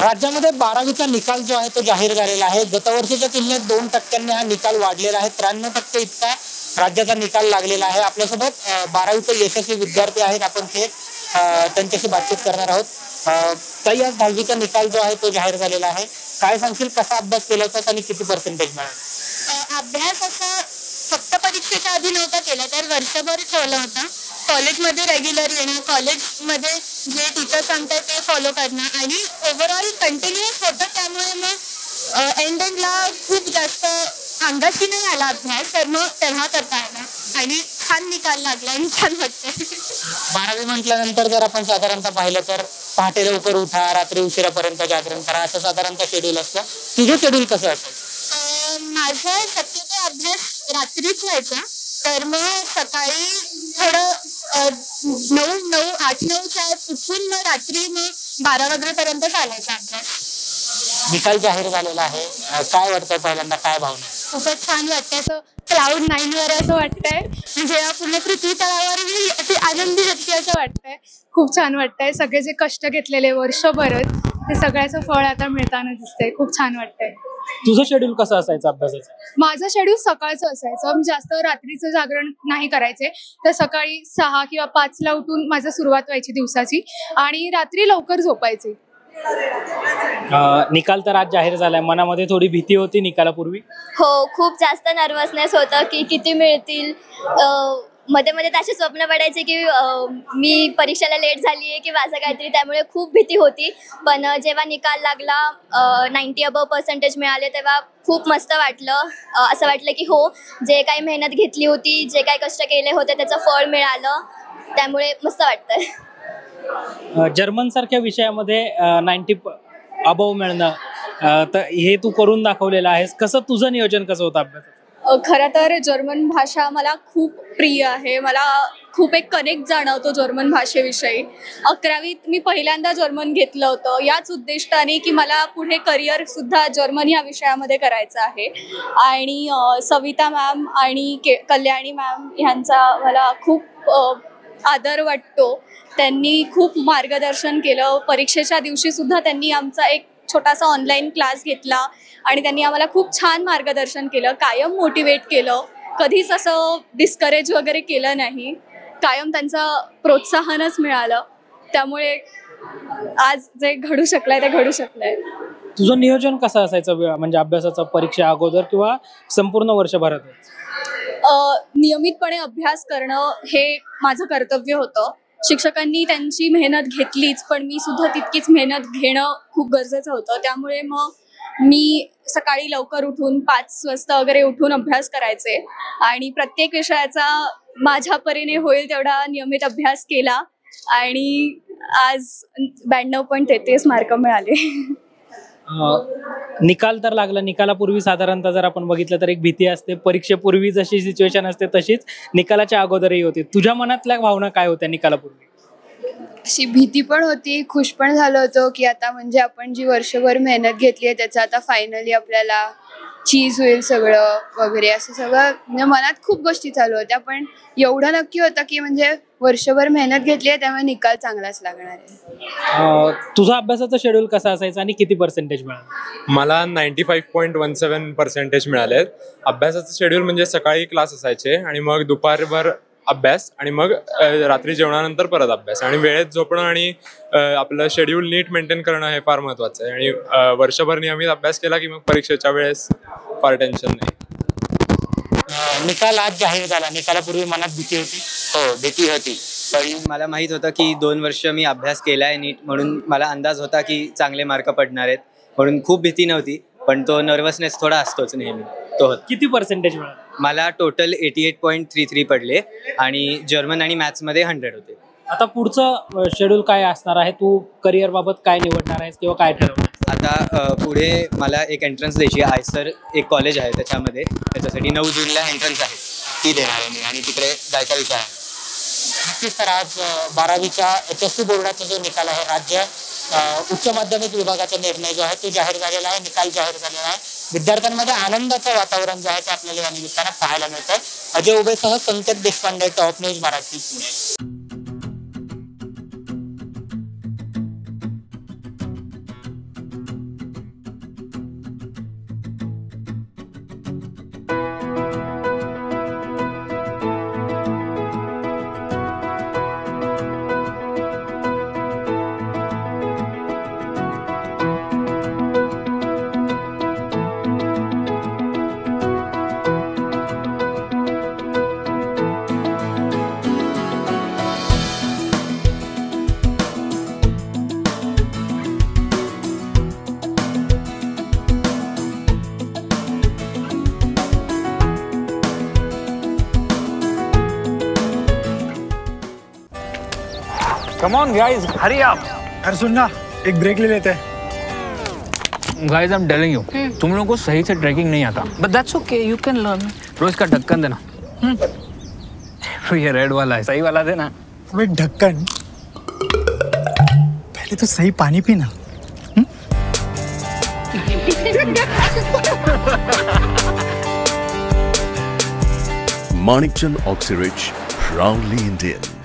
राज्यामध्ये 12वीचा निकाल जो आहे तो जाहीर झालेला आहे। गतवर्षीच्या तुलनेत 2% हा निकाल वाढलेला आहे। 93% इतका राज्याचा निकाल लागलेला आहे। आपल्यासोबत 12वीचे यशस्वी विद्यार्थी आहेत, आपण थेट त्यांच्याशी बातचीत करणार आहोत। ताई, आज 10वीचा निकाल जो आहे तो जाहीर झालेला आहे, काय सांगशील, कसा अभ्यास केला होता आणि किती पर्सेंटेज मिळाले? अभ्यास असा फक्त परीक्षेच्या आधी नव्हता केला, तर वर्षभर ठेवला होता। कॉलेजमध्ये रेग्युलर येणं, कॉलेजमध्ये जे टीचर सांगतात ते फॉलो करणं आणि ओव्हरऑल कंटिन्युअस होतं। त्यामुळे मग एंडला खूप जास्त अंगाशी नाही आला अभ्यास, तर मग तेव्हा करता आला आणि छान निकाल लागला आणि छान वाटतंय। 12वी म्हटल्यानंतर जर आपण साधारणतः पाहिलं तर पहाटे लवकर उठा, रात्री उशिरापर्यंत जागरण करा, असं साधारणतः शेड्यूल असतं। तुझं शेड्यूल कसं असेल? माझा शक्यतो अभ्यास रात्रीच व्हायचा, तर मग सकाळी थोडं 8-9च्या उठून मग रात्री मग 12 वाजेपर्यंत चालायचा अभ्यास। निकाल जाहीर झालेला आहे, काय वाटतं, पहिल्यांदा काय भावना? खूपच छान वाटतंय, असं क्लाउड 9 वर असं वाटतंय, म्हणजे पूर्ण पृथ्वी तळावर मी अशी आनंदी होती असं वाटतंय। खूप छान वाटतंय, सगळे जे कष्ट घेतलेले वर्षभरच ते सगळ्याचं फळ आता मिळताना दिसतंय, खूप छान वाटतंय। तुझं शेड्यूल कसं असायचं अभ्यासाचं? माझं शेड्यूल सकाळचं असायचं, मी जास्त रात्रीचं जागरण नाही करायचे, तर सकाळी 6 किंवा 5ला उठून माझं सुरुवात व्हायची दिवसाची आणि रात्री लवकर झोपायचे। निकाल तर आज जाहीर झालाय, मनामध्ये थोडी भीती होती निकालापूर्वी? हो, खूप जास्त नर्वसनेस होतं की किती मिळतील। मध्ये मध्ये त्याचे स्वप्न पडायचे की मी परीक्षेला लेट झाली आहे किंवा असं काहीतरी, त्यामुळे खूप भीती होती। पण जेव्हा निकाल लागला, 90 अबव पर्सेंटेज मिळाले, तेव्हा खूप मस्त वाटलं। असं वाटलं की हो, जे काही मेहनत घेतली होती, जे काही कष्ट केले होते त्याचं फळ मिळालं, त्यामुळे मस्त वाटतंय। जर्मन सारख्या विषयामध्ये 90 अबव मिळणं, तर हे तू करून दाखवलेलं आहेस। कसं तुझं नियोजन कसं होतं अभ्यासाचं? खरं तर जर्मन भाषा मला खूप प्रिय आहे, मला खूप एक कनेक्ट जाणवतो जर्मन भाषेविषयी। 11वीत मी पहिल्यांदा जर्मन घेतलं होतं, याच उद्दिष्टाने की मला पुढे करिअरसुद्धा जर्मन या विषयामध्ये करायचं आहे। आणि सविता मॅम आणि कल्याणी मॅम ह्यांचा मला खूप आदर वाटतो, त्यांनी खूप मार्गदर्शन केलं। परीक्षेच्या दिवशीसुद्धा त्यांनी आमचा एक छोटासा ऑनलाईन क्लास घेतला आणि त्यांनी आम्हाला खूप छान मार्गदर्शन केलं, कायम मोटिवेट केलं, कधीच असं डिस्करेज वगैरे केलं नाही, कायम त्यांचं प्रोत्साहनच मिळालं। त्यामुळे आज जे घडू शकलंय ते घडू शकलंय। तुझं नियोजन कसं असायचं, म्हणजे अभ्यासाचं परीक्षा अगोदर किंवा संपूर्ण वर्षभरात? नियमितपणे अभ्यास करणं हे माझं कर्तव्य होतं। शिक्षकांनी त्यांची मेहनत घेतलीच, पण मी सुद्धा तितकीच मेहनत घेणं खूप गरजेचं होतं। त्यामुळे मग मी सकाळी लवकर उठून 5 वाजता वगैरे उठून अभ्यास करायचे आणि प्रत्येक विषयाचा माझ्या परीने होईल तेवढा नियमित अभ्यास केला आणि आज 92.33 मार्क मिळाले। निकाल तर लागला, निकालापूर्वी साधारणतः जर आपण बघितलं तर एक भीती असते, परीक्षेपूर्वी जशी सिच्युएशन असते तशीच निकालाच्या अगोदरही होती। तुझ्या मनातल्या भावना काय होत्या निकालापूर्वी? अशी भीती पण होती, खुश पण झालो होतो की आता म्हणजे आपण जी वर्षभर मेहनत घेतली आहे त्याचं आता फायनली आपल्याला चीज होईल सगळं वगैरे, असं सगळं म्हणजे मनात खूप गोष्टी चालू होत्या। पण एवढं नक्की होतं की म्हणजे वर्षभर मेहनत घेतली आहे त्यामुळे निकाल चांगलाच लागणार आहे। तुझा अभ्यासाचं शेड्यूल कसं असायचं आणि किती पर्सेंटेज मिळाले? मला 95.17% मिळाले। अभ्यासाचं शेड्यूल म्हणजे सकाळी क्लास असायचे आणि मग दुपारभर अभ्यास आणि मग रात्री जेवणानंतर परत अभ्यास आणि वेळेत झोपणं आणि आपलं शेड्यूल नीट मेंटेन करणं हे फार महत्त्वाचं आहे। आणि वर्षभर नियमित अभ्यास केला की मग परीक्षेच्या वेळेस फार टेन्शन नाही। निकाल आज जाहीर झाला, निकालापूर्वी मनात भीती होती? हो, भीती होती, पण मला माहीत होतं की 2 वर्ष मी अभ्यास केला आहे नीट, म्हणून मला अंदाज होता की चांगले मार्क पडणार आहेत, म्हणून खूप भीती नव्हती। पण तो नर्वसनेस थोडा असतोच नेहमी, तो होता। किती पर्सेंटेज मिळाले? मला टोटल 88.33 पडले आणि जर्मन आणि मॅथ्समध्ये 100 होते। आता पुढचं शेड्यूल काय असणार आहे, तू करिअर बाबत काय निवडणार आहेस किंवा काय ठरवणार? आता पुढे मला एक एंट्रन्स द्यायची आहे, आयसर एक कॉलेज आहे त्याच्यामध्ये, त्याच्यासाठी 9 जूनला एंट्रन्स आहे, ती देणार आहे मी आणि तिकडे जायचा विचार आहे। नक्कीच, तर आज 12वीच्या HSC बोर्डाचा जो निकाल आहे, राज्य उच्च माध्यमिक विभागाचा निर्णय जो आहे तो जाहीर झालेला आहे, निकाल जाहीर झालेला आहे। विद्यार्थ्यांमध्ये आनंदाचं वातावरण जे आहे ते आपल्याला या निमित्तानं पाहायला मिळतंय। अजय उभेसह Sanket Deshpande, top news Marathi, Pune. Come on guys, hurry up. यार सुन ना, एक ब्रेक ले लेते हैं। Guys I am telling you, तुम लोगों को सही से ट्रैकिंग नहीं आता, but that's okay, you can learn. रोज का ढक्कन देना। ये रेड वाला है, सही वाला देना। अबे ढक्कन, पहले तो सही पानी पीना। Manikchand Oxyrich, proudly Indian.